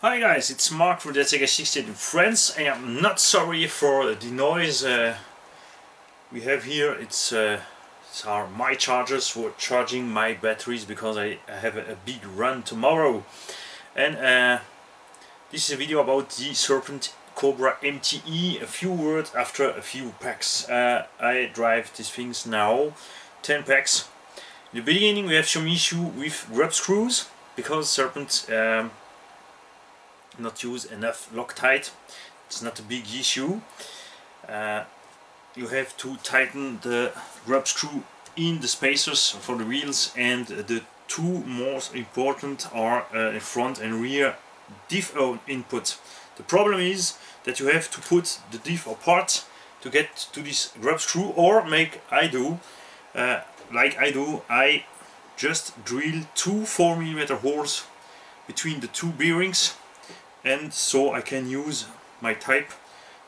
Hi guys, it's Mark from the Sega 68 in France. I am not sorry for the noise we have here. It's my chargers for charging my batteries because I have a big run tomorrow. And this is a video about the Serpent Cobra MTE. A few words after a few packs. I drive these things now, 10 packs. In the beginning we have some issue with grub screws because Serpent not use enough Loctite. It's not a big issue. You have to tighten the grub screw in the spacers for the wheels, and the two most important are front and rear diff input. The problem is that you have to put the diff apart to get to this grub screw, or like I do, I just drill two 4mm holes between the two bearings, and so I can use my type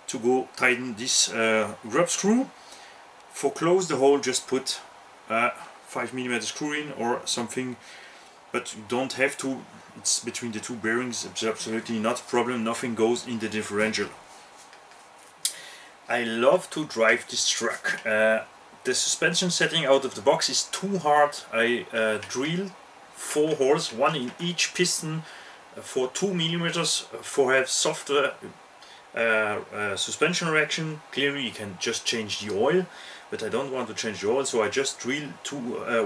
to go tighten this grub screw. For close the hole, just put a 5mm screw in or something, but you don't have to. It's between the two bearings. It's absolutely not a problem. Nothing goes in the differential. I love to drive this truck. The suspension setting out of the box is too hard. I drill 4 holes, one in each piston, for 2mm for have softer suspension reaction. Clearly you can just change the oil, but I don't want to change the oil, so I just drill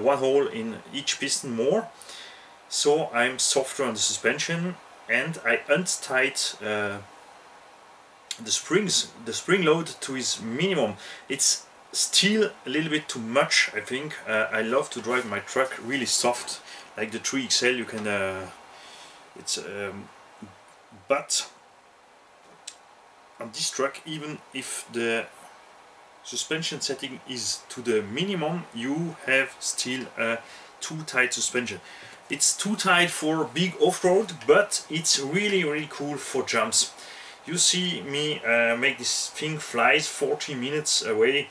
one hole in each piston more, so I'm softer on the suspension. And I untight the springs, the spring load to its minimum. It's still a little bit too much, I think. I love to drive my truck really soft, like the 3XL. You can but on this truck, even if the suspension setting is to the minimum, you have still a too tight suspension. It's too tight for big off-road, but it's really cool for jumps. You see me make this thing flies 40 minutes away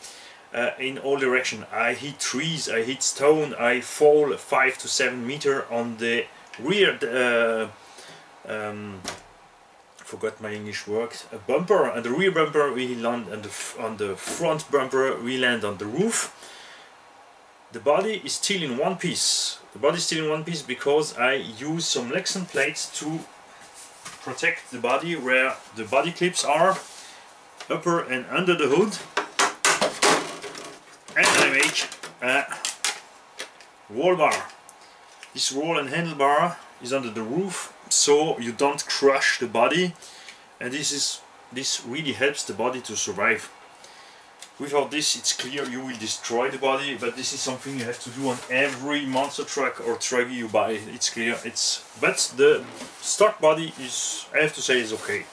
in all direction. I hit trees, I hit stone, I fall 5 to 7 meters on the rear forgot my English word, a bumper. And the rear bumper we land on the front bumper we land on the roof. The body is still in one piece. The body is still in one piece because I use some Lexan plates to protect the body where the body clips are, upper and under the hood. And I make a roll bar. This roll and handle bar is under the roof, so you don't crush the body, and this really helps the body to survive. Without this, it's clear you will destroy the body, but this is something you have to do on every monster truck or truck you buy. It's clear. But the stock body is, I have to say, is okay.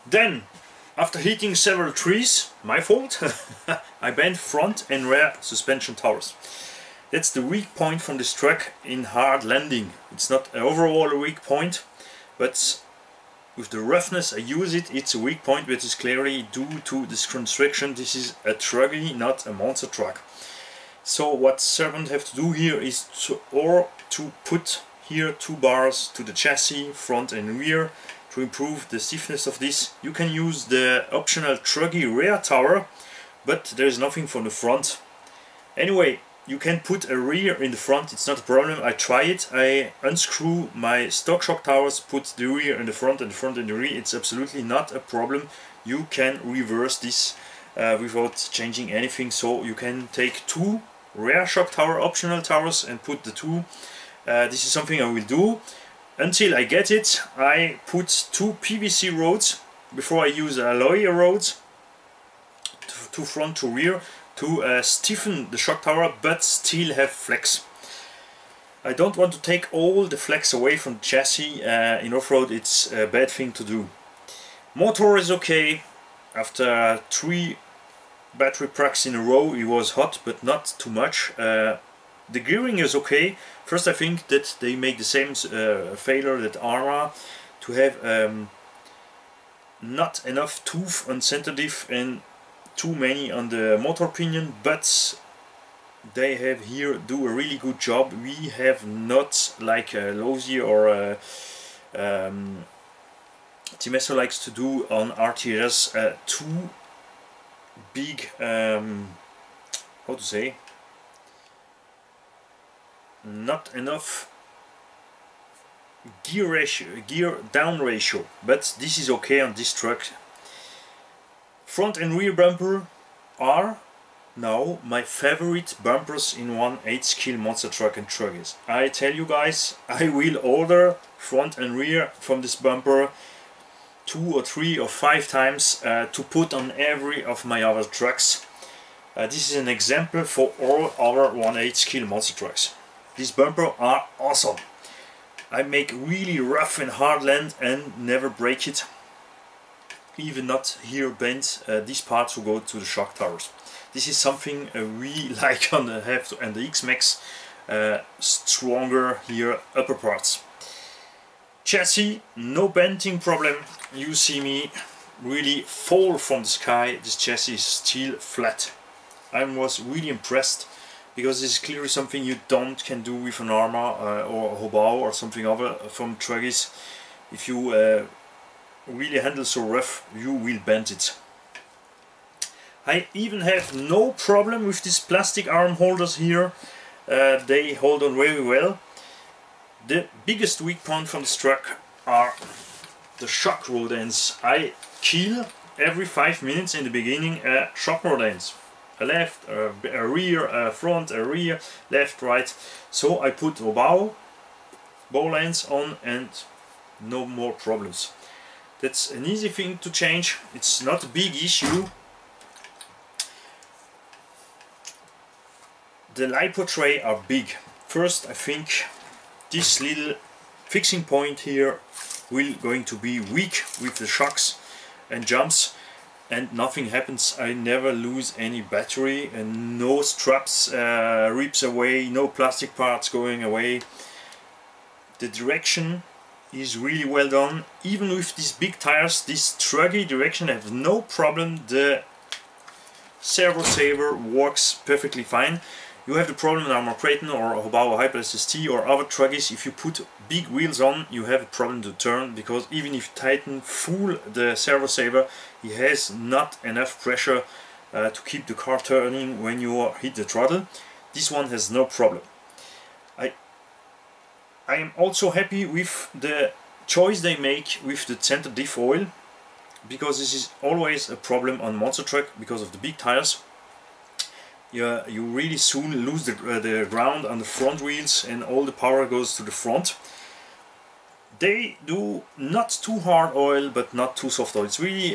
Then, after hitting several trees, my fault, I bent front and rear suspension towers. That's the weak point from this truck in hard landing. It's not an overall weak point, but with the roughness I use it, it's a weak point, but it's clearly due to this construction. This is a trucky, not a monster truck. So what Serpent have to do here is to put here 2 bars to the chassis, front and rear, to improve the stiffness of this. You can use the optional trucky rear tower, but there is nothing for the front. Anyway, you can put a rear in the front, it's not a problem. I try it. I unscrew my stock shock towers, put the rear in the front and the front in the rear. It's absolutely not a problem. You can reverse this without changing anything. So you can take 2 rear shock tower optional towers and put the 2. This is something I will do. Until I get it, I put 2 PVC rods before I use alloy rods to front to rear, to stiffen the shock tower but still have flex. I don't want to take all the flex away from the chassis. In off-road it's a bad thing to do. Motor is okay. After 3 battery packs in a row it was hot, but not too much. The gearing is okay. First, I think that they make the same failure that Arma, to have not enough tooth on center diff and too many on the motor pinion, but they have here do a really good job. We have not like Losi or Timesso likes to do on RTS too big, how to say, not enough gear down ratio, but this is okay on this truck. Front and rear bumper are now my favorite bumpers in one 8-skill monster truck and truggies. I tell you guys, I will order front and rear from this bumper 2 or 3 or 5 times to put on every of my other trucks. This is an example for all other 1/8 skill monster trucks. These bumpers are awesome. I make really rough and hard land and never break it. Even not here bent. These parts will go to the shock towers. This is something we like on the Heft and the X-Max. Stronger here upper parts. Chassis, no benting problem. You see me really fall from the sky. This chassis is still flat. I was really impressed because this is clearly something you can do with an Arma or a Hobao or something other from truggies. If you really handle so rough, you will bend it. I even have no problem with these plastic arm holders here. They hold on very well. The biggest weak point from this truck are the shock rod ends. I kill every 5 minutes in the beginning shock rod ends. A left, a rear, a front, a rear, left, right. So I put a bow ends on and no more problems. That's an easy thing to change. It's not a big issue. The lipo tray are big. First, I think this little fixing point here will going to be weak with the shocks and jumps, and nothing happens. I never lose any battery and no straps rips away, no plastic parts going away. The direction is really well done. Even with these big tires, this truggy direction has no problem. The servo saver works perfectly fine. You have the problem in Armor Kraton or Hobao Hyper SST or other truggies. If you put big wheels on, you have a problem to turn, because even if you tighten full the servo saver, he has not enough pressure to keep the car turning when you hit the throttle. This one has no problem. I am also happy with the choice they make with the center diff oil, because this is always a problem on monster truck because of the big tires. You really soon lose the ground on the front wheels and all the power goes to the front. They do not too hard oil but not too soft oil. It's really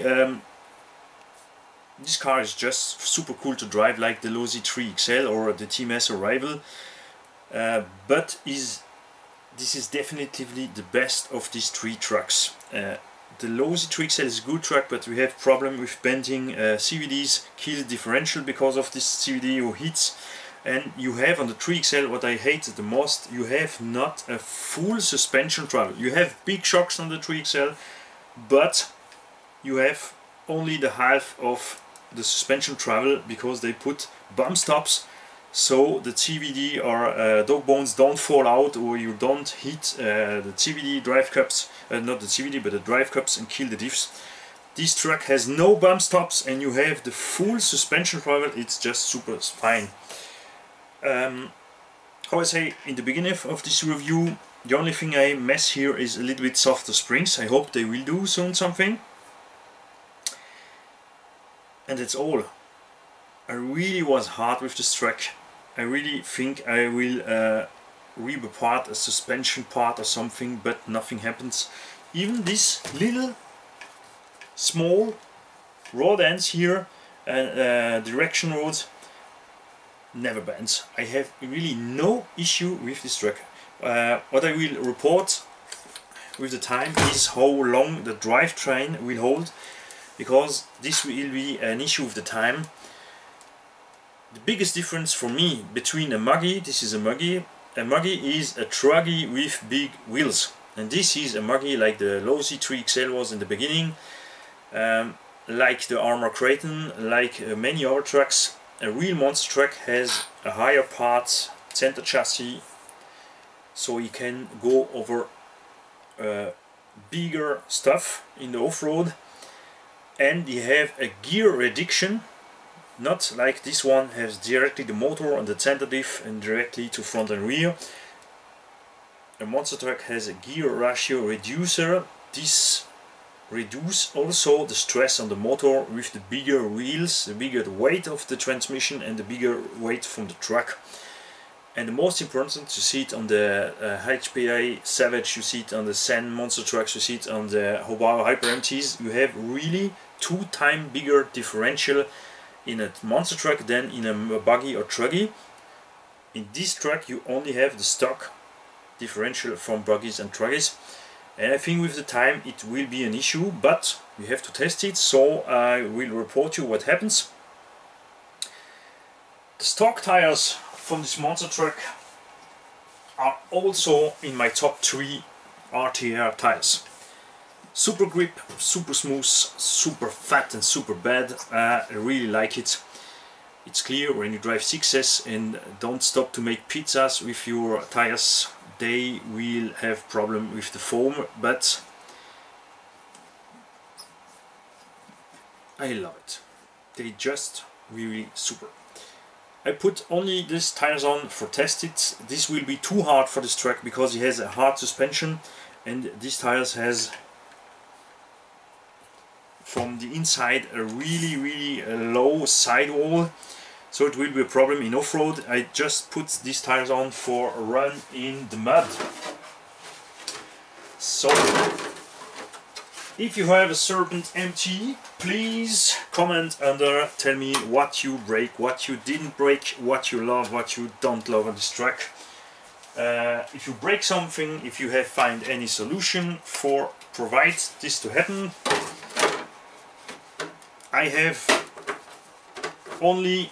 this car is just super cool to drive, like the Losi 3XL or the TMS Arrival, but this is definitely the best of these 3 trucks. The Losi 3XL is a good truck, but we have problem with bending CVDs, kill the differential because of this CVD who hits. And you have on the 3XL, what I hate the most, you have not a full suspension travel. You have big shocks on the 3XL, but you have only the half of the suspension travel because they put bump stops, so the CVD or dog bones don't fall out, or you don't hit the CVD drive cups, not the CVD but the drive cups, and kill the diffs. This truck has no bump stops and you have the full suspension travel. It's just super fine. How I say in the beginning of this review, the only thing I mess here is a little bit softer springs. I hope they will do soon something. And that's all. I really was hard with this truck. I really think I will rip apart a suspension part or something, but nothing happens. Even this little small rod ends here and direction rods never bends. I have really no issue with this truck. What I will report with the time is how long the drivetrain will hold, because this will be an issue with the time. The biggest difference for me between a muggy, this is a muggy is a truggy with big wheels, and this is a muggy like the Losi 3XL was in the beginning, like the Armor Kraton, like many other trucks. a real monster truck has a higher part center chassis, so you can go over bigger stuff in the off-road, and you have a gear reduction, not like this one has directly the motor and the center diff and directly to front and rear. A monster truck has a gear ratio reducer. This reduces also the stress on the motor with the bigger wheels, the bigger the weight of the transmission and the bigger weight from the truck. And the most important, you see it on the HPA Savage, you see it on the Sen monster trucks, you see it on the Hobawa Hyper MTs. You have really 2 times bigger differential in a monster truck than in a buggy or truggy. In this truck you only have the stock differential from buggies and truggies, and I think with the time it will be an issue, but we have to test it, so I will report you what happens. The stock tires from this monster truck are also in my top 3 RTR tires. Super grip, super smooth, super fat and super bad. I really like it. It's clear when you drive 6S and don't stop to make pizzas with your tires, they will have problem with the foam, but I love it. They just really super. I put only these tires on for test it. This will be too hard for this truck because it has a hard suspension, and these tires has from the inside a really low sidewall, so it will be a problem in off-road. I just put these tires on for a run in the mud. So if you have a Serpent MT, please comment under, tell me what you break, what you didn't break, what you love, what you don't love on this truck. If you break something, if you have find any solution for provide this to happen. I have only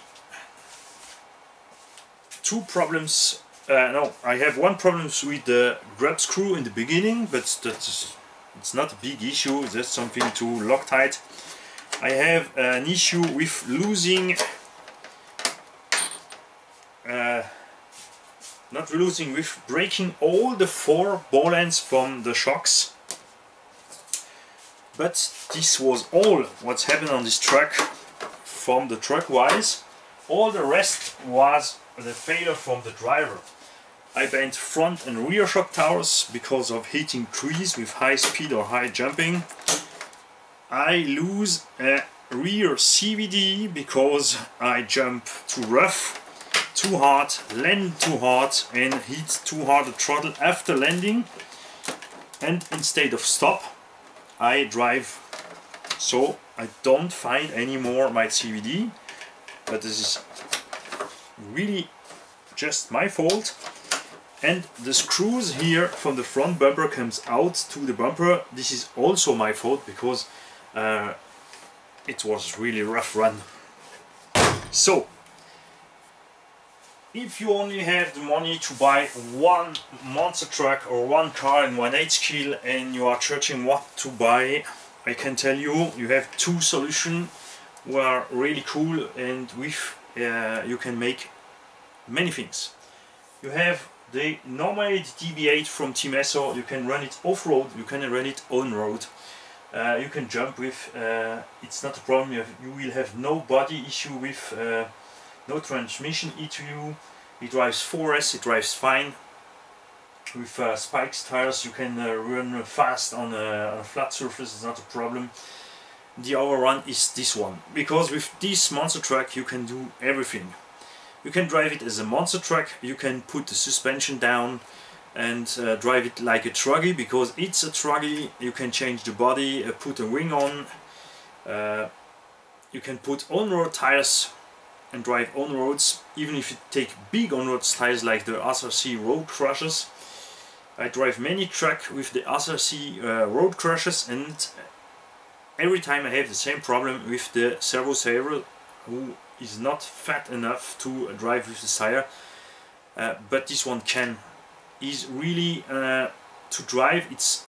2 problems. No, I have 1 problem with the grab screw in the beginning, but it's not a big issue, it's just something to Loctite. I have an issue with losing, with breaking all the 4 ball ends from the shocks. But this was all what's happened on this truck from the truck wise. All the rest was the failure from the driver. I bent front and rear shock towers because of hitting trees with high speed or high jumping. I lose a rear CVD because I jump too rough, too hard, land too hard and hit too hard the throttle after landing, and instead of stop I drive, so I don't find anymore my CVD, but this is really just my fault. And the screws here from the front bumper comes out to the bumper. This is also my fault because it was really rough run. So if you only have the money to buy 1 monster truck or 1 car in 1/8 scale and you are searching what to buy, I can tell you, you have 2 solutions who are really cool, and with you can make many things. You have the normally the DB8 from Team Esso. You can run it off-road, you can run it on-road. You can jump with, it's not a problem, you will have no body issue with no transmission ECU. It drives 4S, it drives fine. With spikes tires you can run fast on a flat surface, it's not a problem. The other one is this one, because with this monster truck you can do everything. You can drive it as a monster truck, you can put the suspension down and drive it like a truggy, because it's a truggy. You can change the body, put a wing on, you can put on-road tires and drive on roads, even if you take big on-road tires like the SRC Road Crushers. I drive many trucks with the SRC Road Crushers, and every time I have the same problem with the servo saver, who is not fat enough to drive with the tire, but this one can. Is really to drive, it's